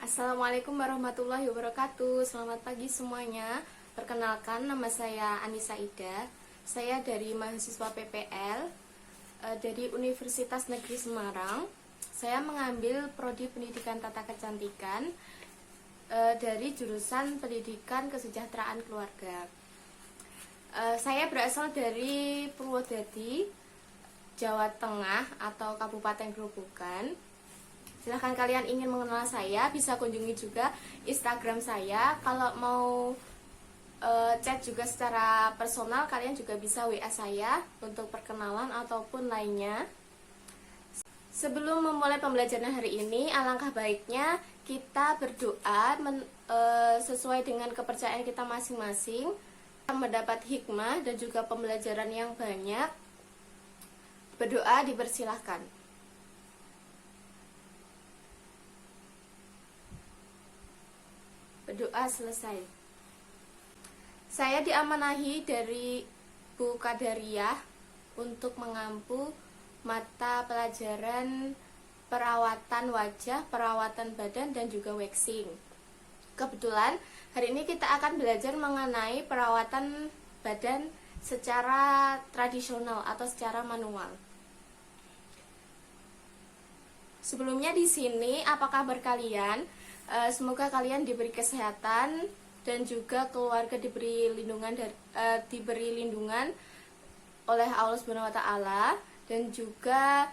Assalamualaikum warahmatullahi wabarakatuh. Selamat pagi semuanya. Perkenalkan, nama saya Anissa Ida. Saya dari mahasiswa PPL dari Universitas Negeri Semarang. Saya mengambil prodi Pendidikan Tata Kecantikan dari jurusan Pendidikan Kesejahteraan Keluarga. Saya berasal dari Purwodadi, Jawa Tengah atau Kabupaten Grobogan. Silahkan kalian ingin mengenal saya, bisa kunjungi juga Instagram saya. Kalau mau chat juga secara personal, kalian juga bisa WA saya untuk perkenalan ataupun lainnya. Sebelum memulai pembelajaran hari ini, alangkah baiknya kita berdoa sesuai dengan kepercayaan kita masing-masing, mendapat hikmah dan juga pembelajaran yang banyak. Berdoa dipersilahkan. Berdoa selesai. Saya diamanahi dari Bu Qadariyah untuk mengampu mata pelajaran perawatan wajah, perawatan badan, dan juga waxing. Kebetulan hari ini kita akan belajar mengenai perawatan badan secara tradisional atau secara manual. Sebelumnya di sini, apa kabar kalian? Semoga kalian diberi kesehatan dan juga keluarga diberi lindungan oleh Allah Subhanahu wa taala, dan juga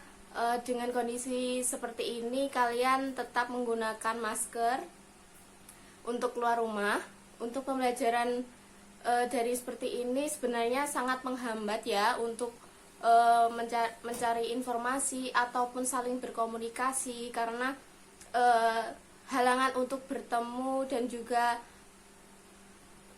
dengan kondisi seperti ini kalian tetap menggunakan masker untuk keluar rumah. Untuk pembelajaran dari seperti ini sebenarnya sangat menghambat ya untuk mencari informasi ataupun saling berkomunikasi, karena halangan untuk bertemu dan juga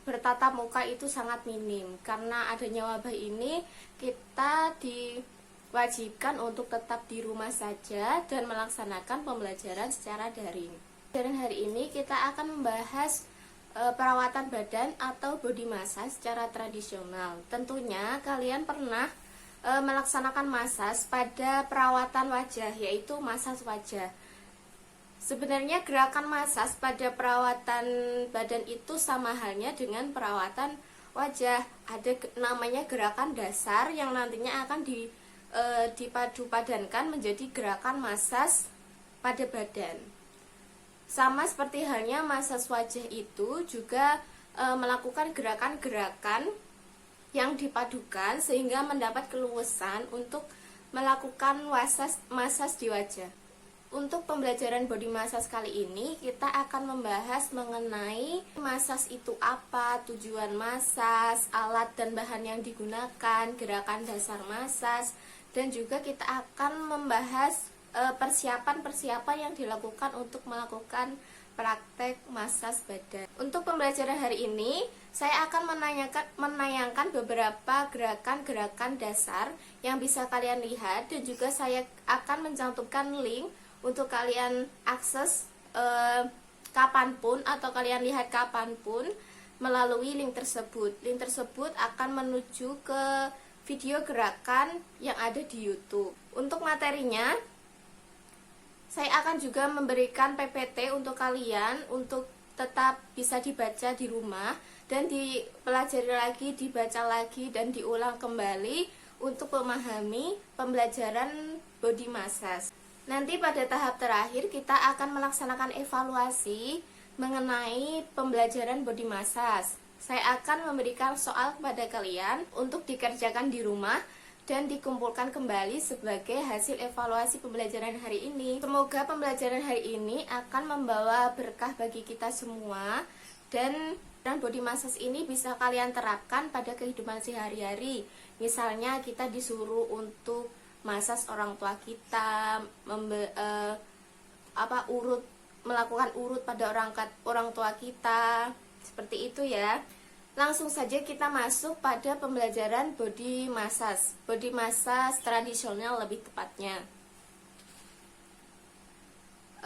bertatap muka itu sangat minim. Karena adanya wabah ini, kita diwajibkan untuk tetap di rumah saja dan melaksanakan pembelajaran secara daring. Dan hari ini kita akan membahas perawatan badan atau body massage secara tradisional. Tentunya kalian pernah melaksanakan massage pada perawatan wajah, yaitu massage wajah. Sebenarnya gerakan massage pada perawatan badan itu sama halnya dengan perawatan wajah. Ada namanya gerakan dasar yang nantinya akan dipadu-padankan menjadi gerakan massage pada badan. Sama seperti halnya massage wajah itu juga melakukan gerakan-gerakan yang dipadukan sehingga mendapat keluasan untuk melakukan massage di wajah. Untuk pembelajaran body massage kali ini, kita akan membahas mengenai massage itu apa, tujuan massage, alat dan bahan yang digunakan, gerakan dasar massage, dan juga kita akan membahas persiapan-persiapan yang dilakukan untuk melakukan praktek massage badan. Untuk pembelajaran hari ini, saya akan menayangkan beberapa gerakan-gerakan dasar yang bisa kalian lihat, dan juga saya akan mencantumkan link untuk kalian akses kapanpun atau kalian lihat kapanpun melalui link tersebut. Link tersebut akan menuju ke video gerakan yang ada di YouTube. Untuk materinya, saya akan juga memberikan PPT untuk kalian untuk tetap bisa dibaca di rumah dan dipelajari lagi, dibaca lagi, dan diulang kembali untuk memahami pembelajaran body massage. Nanti pada tahap terakhir kita akan melaksanakan evaluasi mengenai pembelajaran body massage. Saya akan memberikan soal kepada kalian untuk dikerjakan di rumah dan dikumpulkan kembali sebagai hasil evaluasi pembelajaran hari ini. Semoga pembelajaran hari ini akan membawa berkah bagi kita semua, dan body massage ini bisa kalian terapkan pada kehidupan sehari-hari. Misalnya kita disuruh untuk massage orang tua kita, melakukan urut pada orang tua kita, seperti itu ya. Langsung saja kita masuk pada pembelajaran body massage tradisional lebih tepatnya.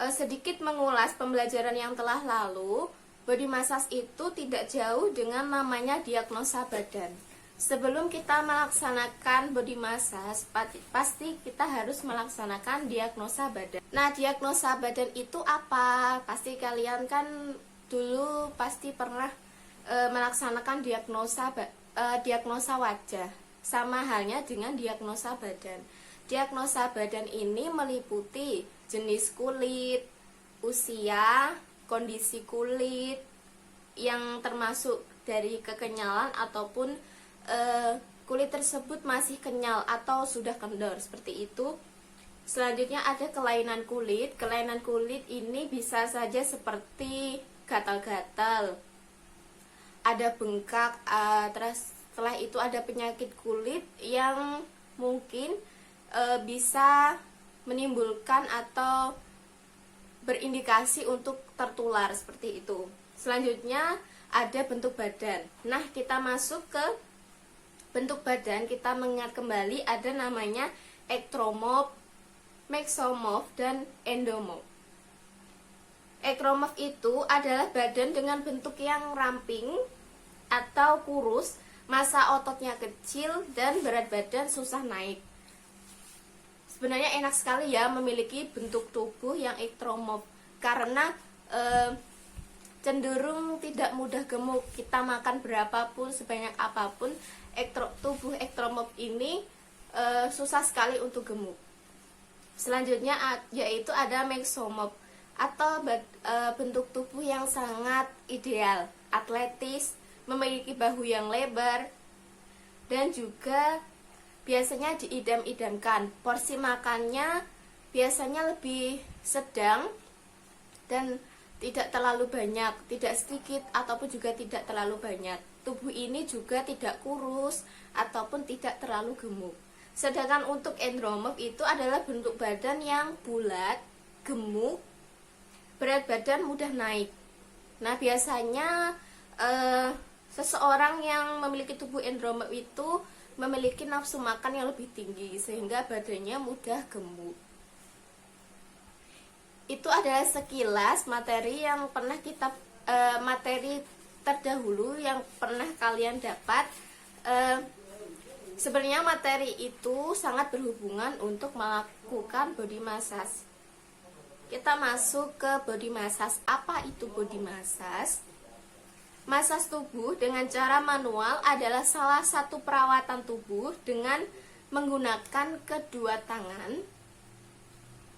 Sedikit mengulas pembelajaran yang telah lalu, body massage itu tidak jauh dengan namanya diagnosa badan. Sebelum kita melaksanakan body massage, pasti kita harus melaksanakan diagnosa badan. Nah, diagnosa badan itu apa? Pasti kalian kan dulu pasti pernah melaksanakan diagnosa wajah. Sama halnya dengan diagnosa badan. Diagnosa badan ini meliputi jenis kulit, usia, kondisi kulit, yang termasuk dari kekenyalan ataupun kulit tersebut masih kenyal atau sudah kendor, seperti itu. Selanjutnya ada kelainan kulit. Kelainan kulit ini bisa saja seperti gatal-gatal, ada bengkak, terus setelah itu ada penyakit kulit yang mungkin bisa menimbulkan atau berindikasi untuk tertular, seperti itu. Selanjutnya ada bentuk badan. Nah, kita masuk ke bentuk badan, kita mengingat kembali ada namanya ektomorf, mesomorf, dan endomorf. Ektomorf itu adalah badan dengan bentuk yang ramping atau kurus, massa ototnya kecil, dan berat badan susah naik. Sebenarnya enak sekali ya memiliki bentuk tubuh yang ektomorf, karena cenderung tidak mudah gemuk. Kita makan berapapun, sebanyak apapun, tubuh ektomorf ini susah sekali untuk gemuk. Selanjutnya yaitu ada mesomorf atau bentuk tubuh yang sangat ideal, atletis, memiliki bahu yang lebar, dan juga biasanya diidam-idamkan. Porsi makannya biasanya lebih sedang dan tidak terlalu banyak, tidak sedikit ataupun juga tidak terlalu banyak. Tubuh ini juga tidak kurus ataupun tidak terlalu gemuk. Sedangkan untuk endomorf itu adalah bentuk badan yang bulat, gemuk, berat badan mudah naik. Nah, biasanya seseorang yang memiliki tubuh endomorf itu memiliki nafsu makan yang lebih tinggi sehingga badannya mudah gemuk. Itu adalah sekilas materi yang pernah kita materi terdahulu yang pernah kalian dapat. Sebenarnya materi itu sangat berhubungan untuk melakukan body massage. Kita masuk ke body massage. Apa itu body massage? Massage tubuh dengan cara manual adalah salah satu perawatan tubuh dengan menggunakan kedua tangan,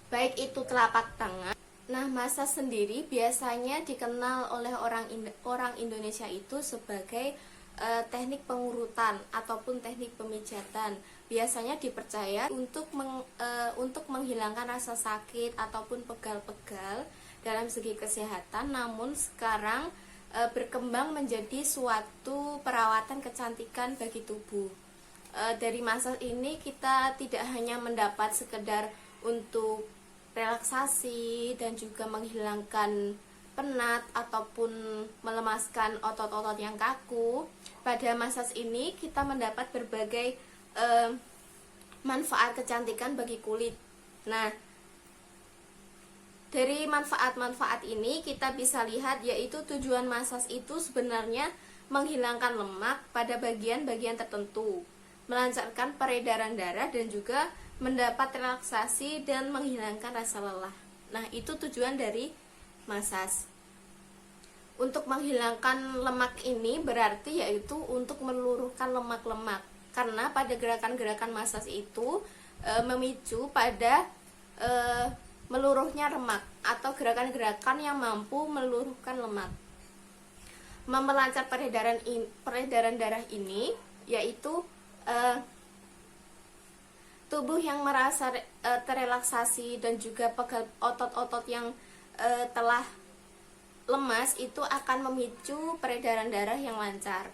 baik itu telapak tangan. Nah, massage sendiri biasanya dikenal oleh orang Indonesia itu sebagai teknik pengurutan ataupun teknik pemijatan. Biasanya dipercaya untuk menghilangkan rasa sakit ataupun pegal-pegal dalam segi kesehatan. Namun sekarang berkembang menjadi suatu perawatan kecantikan bagi tubuh. Dari massage ini kita tidak hanya mendapat sekedar untuk relaksasi dan juga menghilangkan penat ataupun melemaskan otot-otot yang kaku. Pada massage ini kita mendapat berbagai manfaat kecantikan bagi kulit. Nah, dari manfaat-manfaat ini kita bisa lihat yaitu tujuan massage itu sebenarnya menghilangkan lemak pada bagian-bagian tertentu, melancarkan peredaran darah, dan juga mendapat relaksasi dan menghilangkan rasa lelah. Nah, itu tujuan dari massage. Untuk menghilangkan lemak ini berarti yaitu untuk meluruhkan lemak-lemak, karena pada gerakan-gerakan massage itu memicu pada meluruhnya lemak atau gerakan-gerakan yang mampu meluruhkan lemak. Memelancar peredaran darah ini yaitu tubuh yang merasa terrelaksasi dan juga otot-otot yang telah lemas itu akan memicu peredaran darah yang lancar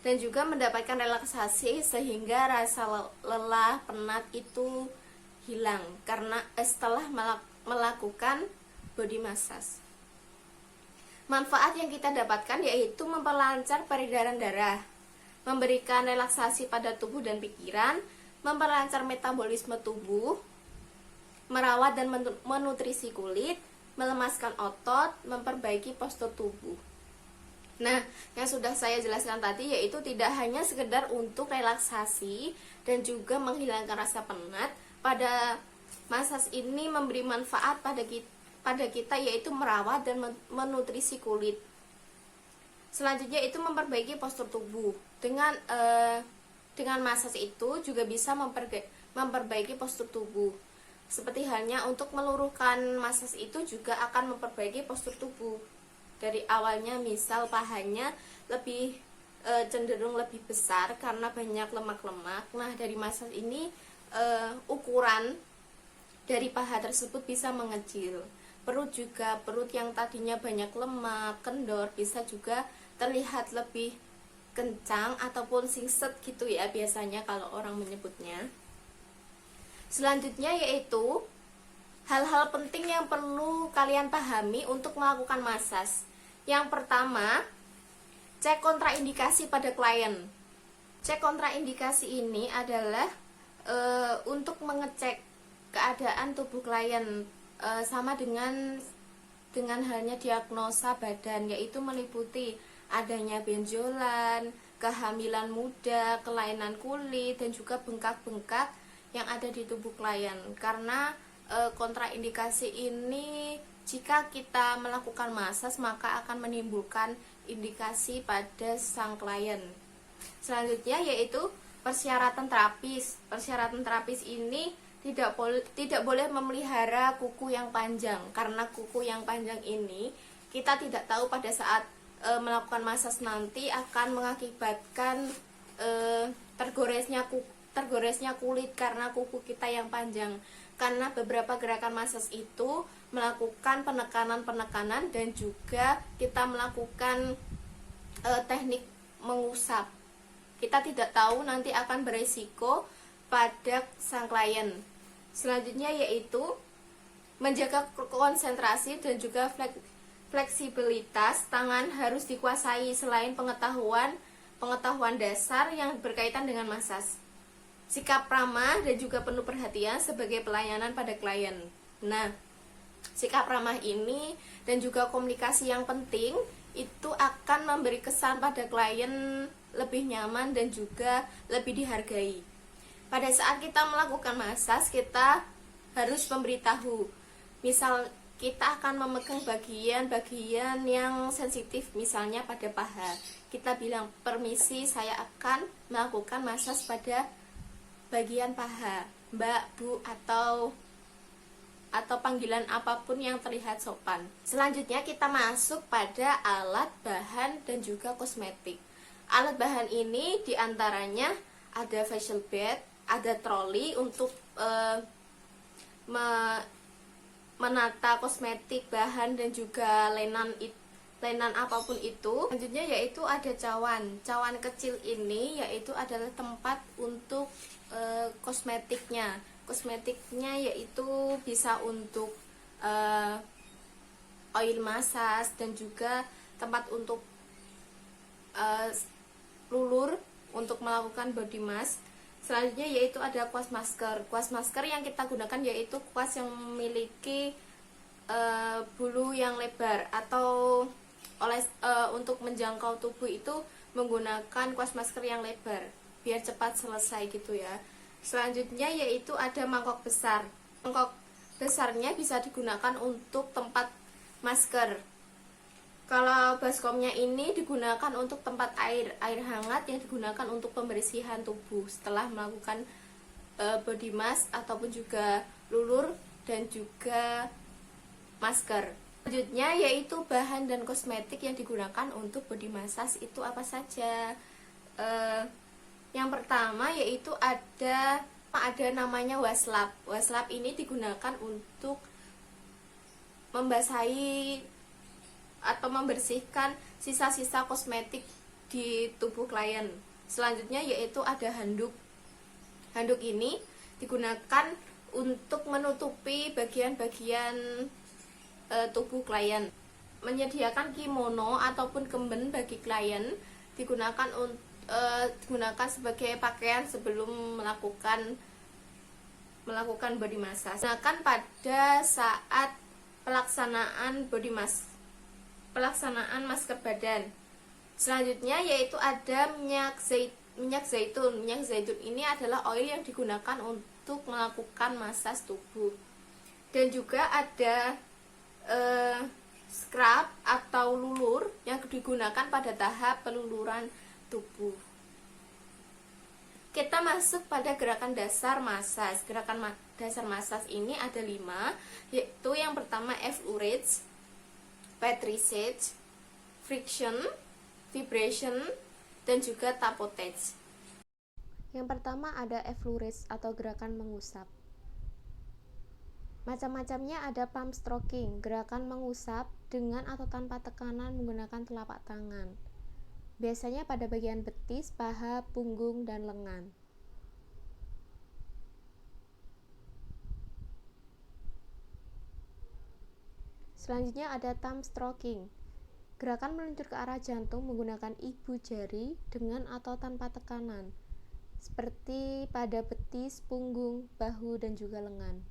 dan juga mendapatkan relaksasi sehingga rasa lelah, penat itu hilang karena setelah melakukan body massage. Manfaat yang kita dapatkan yaitu memperlancar peredaran darah, memberikan relaksasi pada tubuh dan pikiran, memperlancar metabolisme tubuh, merawat dan menutrisi kulit, melemaskan otot, memperbaiki postur tubuh. Nah, yang sudah saya jelaskan tadi yaitu tidak hanya sekedar untuk relaksasi dan juga menghilangkan rasa penat. Pada massage ini memberi manfaat pada kita yaitu merawat dan menutrisi kulit. Selanjutnya itu memperbaiki postur tubuh. Dengan massage itu juga bisa memperbaiki postur tubuh. Seperti halnya untuk meluruhkan massage itu juga akan memperbaiki postur tubuh. Dari awalnya misal pahanya lebih cenderung lebih besar karena banyak lemak-lemak. Nah, dari massage ini ukuran dari paha tersebut bisa mengecil. Perut yang tadinya banyak lemak, kendor bisa juga terlihat lebih kencang ataupun singset gitu ya biasanya kalau orang menyebutnya. Selanjutnya yaitu hal-hal penting yang perlu kalian pahami untuk melakukan massage. Yang pertama, cek kontraindikasi pada klien. Cek kontraindikasi ini adalah untuk mengecek keadaan tubuh klien, sama dengan halnya diagnosa badan, yaitu meliputi adanya benjolan, kehamilan muda, kelainan kulit, dan juga bengkak-bengkak yang ada di tubuh klien. Karena kontraindikasi ini jika kita melakukan massage maka akan menimbulkan indikasi pada sang klien. Selanjutnya yaitu persyaratan terapis. Persyaratan terapis ini tidak boleh memelihara kuku yang panjang, karena kuku yang panjang ini kita tidak tahu pada saat melakukan massage nanti akan mengakibatkan tergoresnya kulit karena kuku kita yang panjang. Karena beberapa gerakan massage itu melakukan penekanan dan juga kita melakukan teknik mengusap. Kita tidak tahu nanti akan beresiko pada sang klien. Selanjutnya yaitu menjaga konsentrasi dan juga fleksibilitas tangan harus dikuasai selain pengetahuan dasar yang berkaitan dengan massage. Sikap ramah dan juga penuh perhatian sebagai pelayanan pada klien. Nah, sikap ramah ini dan juga komunikasi yang penting itu akan memberi kesan pada klien lebih nyaman dan juga lebih dihargai. Pada saat kita melakukan massage, kita harus memberitahu. Misal kita akan memegang bagian-bagian yang sensitif, misalnya pada paha. Kita bilang, permisi, saya akan melakukan massage pada bagian paha, Mbak, Bu, atau panggilan apapun yang terlihat sopan. Selanjutnya kita masuk pada alat, bahan, dan juga kosmetik. Alat bahan ini diantaranya ada facial bed, ada troli untuk menata kosmetik, bahan, dan juga lainan apapun itu. Selanjutnya yaitu ada cawan. Cawan kecil ini yaitu adalah tempat untuk kosmetiknya yaitu bisa untuk oil massage dan juga tempat untuk lulur untuk melakukan body mask. Selanjutnya yaitu ada kuas masker. Kuas masker yang kita gunakan yaitu kuas yang memiliki bulu yang lebar, atau untuk menjangkau tubuh itu menggunakan kuas masker yang lebar biar cepat selesai gitu ya. Selanjutnya yaitu ada mangkok besar. Mangkok besarnya bisa digunakan untuk tempat masker. Kalau baskomnya ini digunakan untuk tempat air hangat yang digunakan untuk pembersihan tubuh setelah melakukan body mask ataupun juga lulur dan juga masker. Selanjutnya yaitu bahan dan kosmetik yang digunakan untuk body massage itu apa saja? Yang pertama yaitu ada namanya waslap. Waslap ini digunakan untuk membasahi atau membersihkan sisa-sisa kosmetik di tubuh klien. Selanjutnya yaitu ada handuk. Handuk ini digunakan untuk menutupi bagian-bagian tubuh klien. Menyediakan kimono ataupun kemben bagi klien digunakan sebagai pakaian sebelum melakukan body massage. Gunakan pada saat pelaksanaan body mask, pelaksanaan masker badan. Selanjutnya yaitu ada minyak zaitun. Minyak zaitun ini adalah oil yang digunakan untuk melakukan masas tubuh. Dan juga ada scrub atau lulur yang digunakan pada tahap peluluran tubuh. Kita masuk pada gerakan dasar massage. Gerakan dasar massage ini ada 5, yaitu yang pertama effleurage, petrissage, friction, vibration, dan juga tapotage. Yang pertama ada effleurage atau gerakan mengusap. Macam-macamnya ada palm stroking, gerakan mengusap dengan atau tanpa tekanan menggunakan telapak tangan. Biasanya pada bagian betis, paha, punggung, dan lengan. Selanjutnya ada thumb stroking, gerakan meluncur ke arah jantung menggunakan ibu jari dengan atau tanpa tekanan, seperti pada betis, punggung, bahu, dan juga lengan.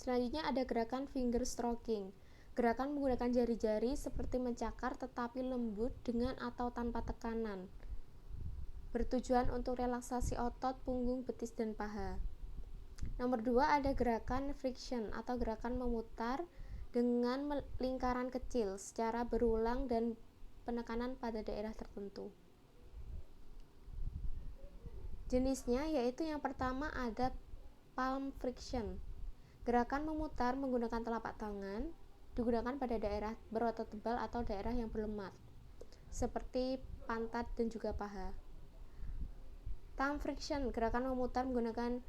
Selanjutnya ada gerakan finger stroking, gerakan menggunakan jari-jari seperti mencakar tetapi lembut dengan atau tanpa tekanan, bertujuan untuk relaksasi otot punggung, betis, dan paha. Nomor 2 ada gerakan friction atau gerakan memutar dengan lingkaran kecil secara berulang dan penekanan pada daerah tertentu. Jenisnya yaitu yang pertama ada palm friction, gerakan memutar menggunakan telapak tangan, digunakan pada daerah berotot tebal atau daerah yang berlemak, seperti pantat dan juga paha. Thumb friction, gerakan memutar menggunakan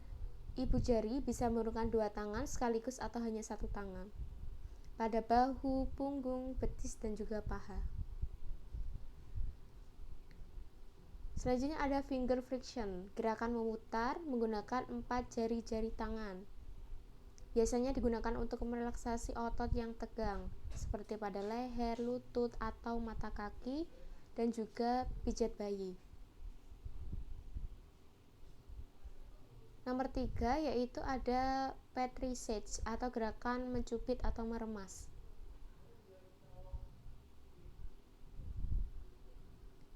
ibu jari, bisa menggunakan 2 tangan sekaligus atau hanya 1 tangan, pada bahu, punggung, betis, dan juga paha. Selanjutnya ada finger friction, gerakan memutar menggunakan 4 jari-jari tangan. Biasanya digunakan untuk merelaksasi otot yang tegang, seperti pada leher, lutut, atau mata kaki, dan juga pijat bayi. Nomor 3 yaitu ada petrissage atau gerakan mencubit atau meremas.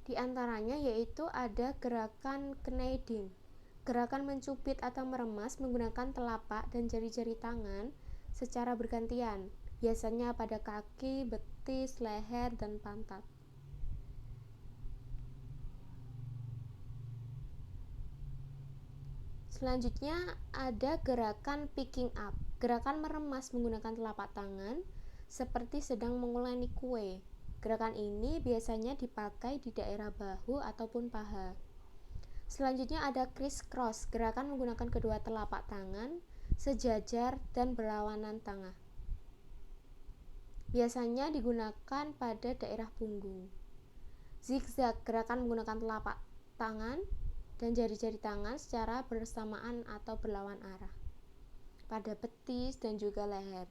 Di antaranya yaitu ada gerakan kneading, gerakan mencubit atau meremas menggunakan telapak dan jari-jari tangan secara bergantian, biasanya pada kaki, betis, leher, dan pantat. Selanjutnya ada gerakan picking up, gerakan meremas menggunakan telapak tangan seperti sedang menguleni kue. Gerakan ini biasanya dipakai di daerah bahu ataupun paha. Selanjutnya ada criss-cross, gerakan menggunakan kedua telapak tangan sejajar dan berlawanan tengah. Biasanya digunakan pada daerah punggung. Zigzag, gerakan menggunakan telapak tangan dan jari-jari tangan secara bersamaan atau berlawan arah, pada betis dan juga leher.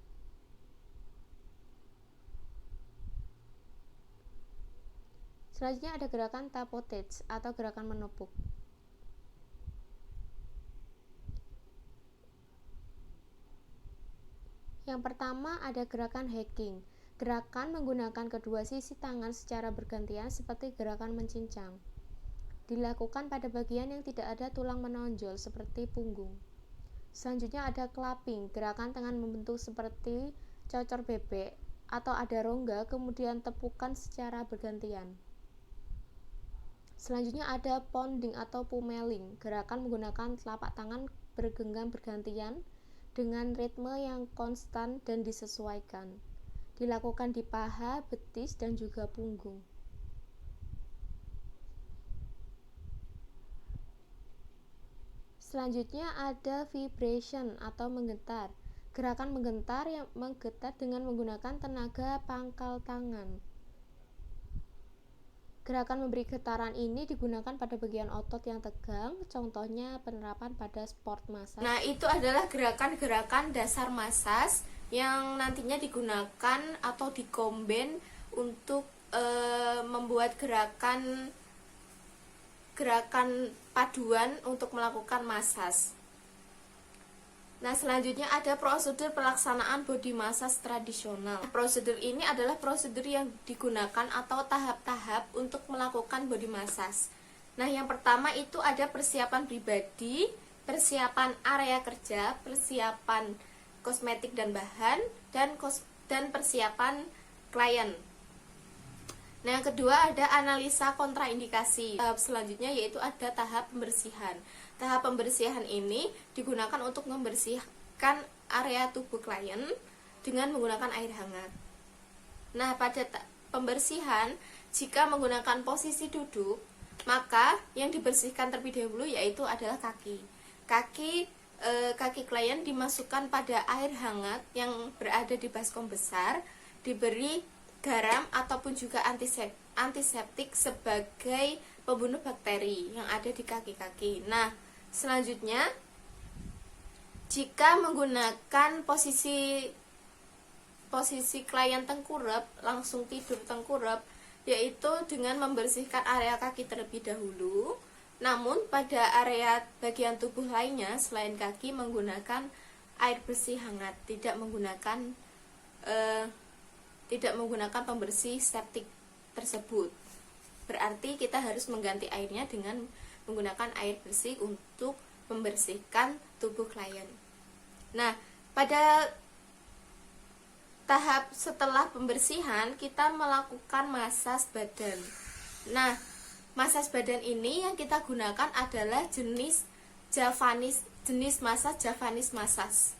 Selanjutnya ada gerakan tapotage atau gerakan menepuk. Yang pertama ada gerakan hacking, gerakan menggunakan kedua sisi tangan secara bergantian seperti gerakan mencincang. Dilakukan pada bagian yang tidak ada tulang menonjol seperti punggung. Selanjutnya ada clapping, gerakan tangan membentuk seperti cocor bebek atau ada rongga kemudian tepukan secara bergantian. Selanjutnya ada pounding atau pummeling, gerakan menggunakan telapak tangan bergenggam bergantian dengan ritme yang konstan dan disesuaikan. Dilakukan di paha, betis, dan juga punggung. Selanjutnya ada vibration atau menggetar, gerakan menggetar yang menggetar dengan menggunakan tenaga pangkal tangan. Gerakan memberi getaran ini digunakan pada bagian otot yang tegang, contohnya penerapan pada sport massage. Nah, itu adalah gerakan-gerakan dasar massage yang nantinya digunakan atau dikombin untuk membuat gerakan paduan untuk melakukan massage. Nah, selanjutnya ada prosedur pelaksanaan body massage tradisional. Prosedur ini adalah prosedur yang digunakan atau tahap-tahap untuk melakukan body massage. Nah, yang pertama itu ada persiapan pribadi, persiapan area kerja, persiapan kosmetik dan bahan, dan persiapan klien. Nah, yang kedua ada analisa kontraindikasi. Tahap selanjutnya yaitu ada tahap pembersihan. Tahap pembersihan ini digunakan untuk membersihkan area tubuh klien dengan menggunakan air hangat. Nah, pada pembersihan, jika menggunakan posisi duduk, maka yang dibersihkan terlebih dahulu yaitu adalah kaki. Kaki klien dimasukkan pada air hangat yang berada di baskom besar, diberi garam ataupun juga antiseptik sebagai pembunuh bakteri yang ada di kaki-kaki. Nah, selanjutnya jika menggunakan posisi klien tengkurap, langsung tidur tengkurap, yaitu dengan membersihkan area kaki terlebih dahulu. Namun pada area bagian tubuh lainnya selain kaki menggunakan air bersih hangat, tidak menggunakan pembersih septik tersebut. Berarti kita harus mengganti airnya dengan menggunakan air bersih untuk membersihkan tubuh klien. Nah, pada tahap setelah pembersihan kita melakukan massage badan. Nah, massage badan ini yang kita gunakan adalah jenis massage Javanese massage.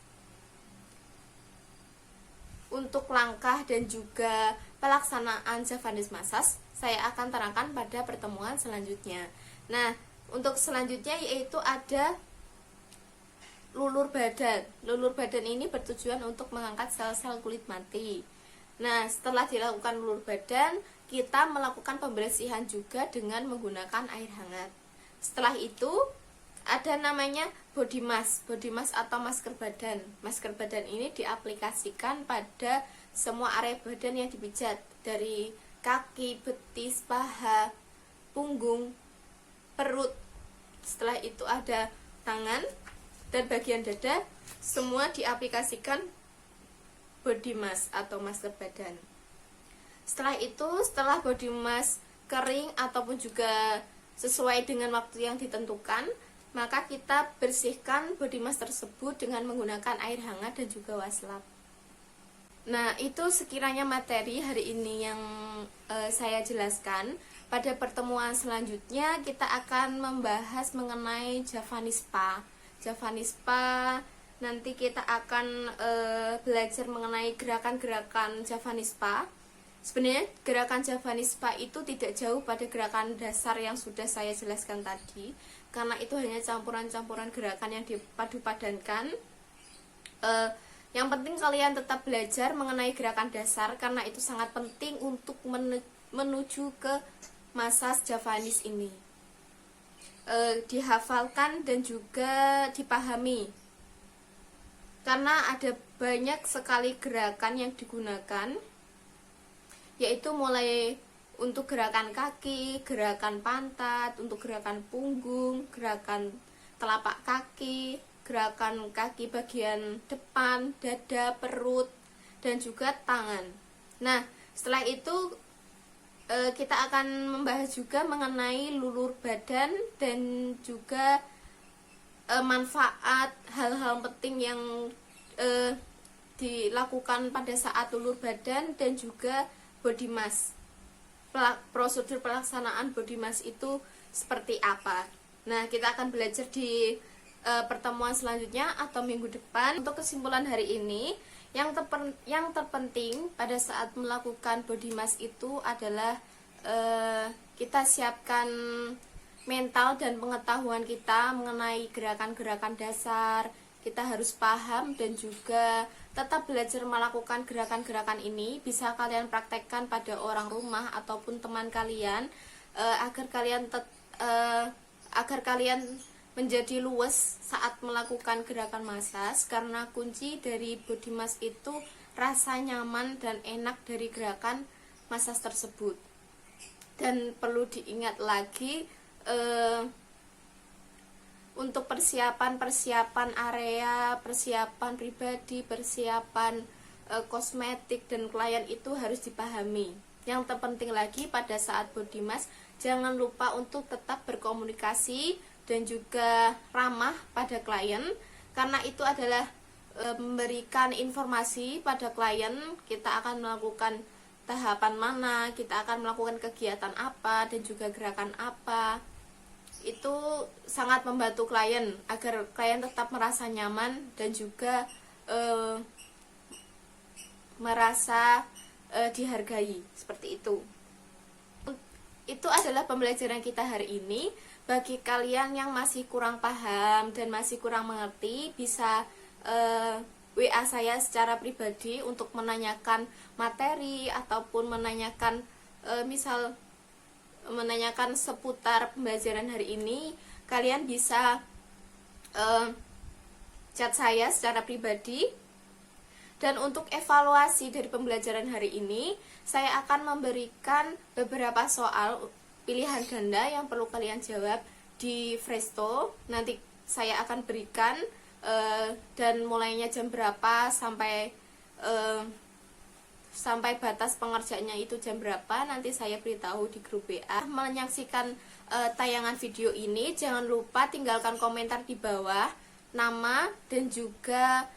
Untuk langkah dan juga pelaksanaan Javanese massage saya akan terangkan pada pertemuan selanjutnya. Nah, untuk selanjutnya yaitu ada lulur badan. Lulur badan ini bertujuan untuk mengangkat sel-sel kulit mati. Nah, setelah dilakukan lulur badan, kita melakukan pembersihan juga dengan menggunakan air hangat. Setelah itu ada namanya body mask atau masker badan. Masker badan ini diaplikasikan pada semua area badan yang dipijat, dari kaki, betis, paha, punggung, perut. Setelah itu ada tangan dan bagian dada, semua diaplikasikan body mask atau masker badan. Setelah body mask kering ataupun juga sesuai dengan waktu yang ditentukan, maka kita bersihkan body mask tersebut dengan menggunakan air hangat dan juga waslap. Nah, itu sekiranya materi hari ini yang saya jelaskan. Pada pertemuan selanjutnya kita akan membahas mengenai Javanese Spa. Nanti kita akan belajar mengenai gerakan-gerakan Javanese Spa. Sebenarnya gerakan Javanese Spa itu tidak jauh pada gerakan dasar yang sudah saya jelaskan tadi, karena itu hanya campuran-campuran gerakan yang dipadu-padankan. Yang penting kalian tetap belajar mengenai gerakan dasar, karena itu sangat penting untuk menuju ke massage Javanese ini. Dihafalkan dan juga dipahami, karena ada banyak sekali gerakan yang digunakan, yaitu mulai untuk gerakan kaki, gerakan pantat, untuk gerakan punggung, gerakan telapak kaki, gerakan kaki bagian depan, dada, perut, dan juga tangan. Nah, setelah itu kita akan membahas juga mengenai lulur badan dan juga manfaat hal-hal penting yang dilakukan pada saat lulur badan dan juga body mask. Prosedur pelaksanaan body mask itu seperti apa? Nah, kita akan belajar di pertemuan selanjutnya atau minggu depan. Untuk kesimpulan hari ini, yang terpenting pada saat melakukan body mask itu adalah kita siapkan mental dan pengetahuan kita mengenai gerakan-gerakan dasar. Kita harus paham dan juga tetap belajar melakukan gerakan-gerakan ini. Bisa kalian praktekkan pada orang rumah ataupun teman kalian, agar kalian menjadi luwes saat melakukan gerakan massage, karena kunci dari body mask itu rasa nyaman dan enak dari gerakan massage tersebut. Dan perlu diingat lagi, untuk persiapan area, persiapan pribadi, persiapan kosmetik dan klien itu harus dipahami. Yang terpenting lagi pada saat body mask, jangan lupa untuk tetap berkomunikasi dan juga ramah pada klien, karena itu adalah memberikan informasi pada klien kita akan melakukan tahapan mana, kita akan melakukan kegiatan apa dan juga gerakan apa. Itu sangat membantu klien agar klien tetap merasa nyaman dan juga merasa dihargai, seperti itu. Itu adalah pembelajaran kita hari ini. Bagi kalian yang masih kurang paham dan masih kurang mengerti, bisa WA saya secara pribadi untuk menanyakan materi ataupun menanyakan misal menanyakan seputar pembelajaran hari ini. Kalian bisa chat saya secara pribadi. Dan untuk evaluasi dari pembelajaran hari ini, saya akan memberikan beberapa soal pilihan ganda yang perlu kalian jawab di Fresto. Nanti saya akan berikan dan mulainya jam berapa sampai batas pengerjaannya itu jam berapa, nanti saya beritahu di grup WA. Menyaksikan tayangan video ini, jangan lupa tinggalkan komentar di bawah nama dan juga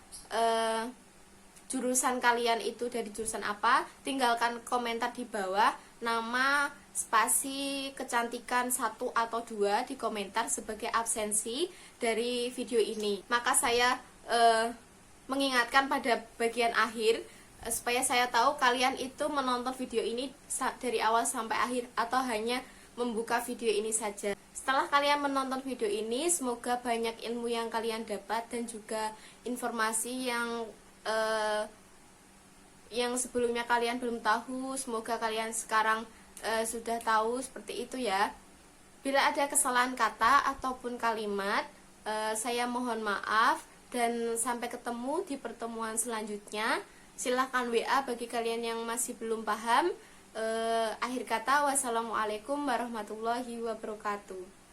jurusan kalian itu dari jurusan apa. Tinggalkan komentar di bawah nama, spasi, kecantikan 1 atau 2 di komentar sebagai absensi dari video ini. Maka saya mengingatkan pada bagian akhir supaya saya tahu kalian itu menonton video ini dari awal sampai akhir atau hanya membuka video ini saja. Setelah kalian menonton video ini, semoga banyak ilmu yang kalian dapat dan juga informasi yang sebelumnya kalian belum tahu. Semoga kalian sekarang sudah tahu, seperti itu ya. Bila ada kesalahan kata ataupun kalimat, saya mohon maaf dan sampai ketemu di pertemuan selanjutnya. Silahkan WA bagi kalian yang masih belum paham. Akhir kata, wassalamualaikum warahmatullahi wabarakatuh.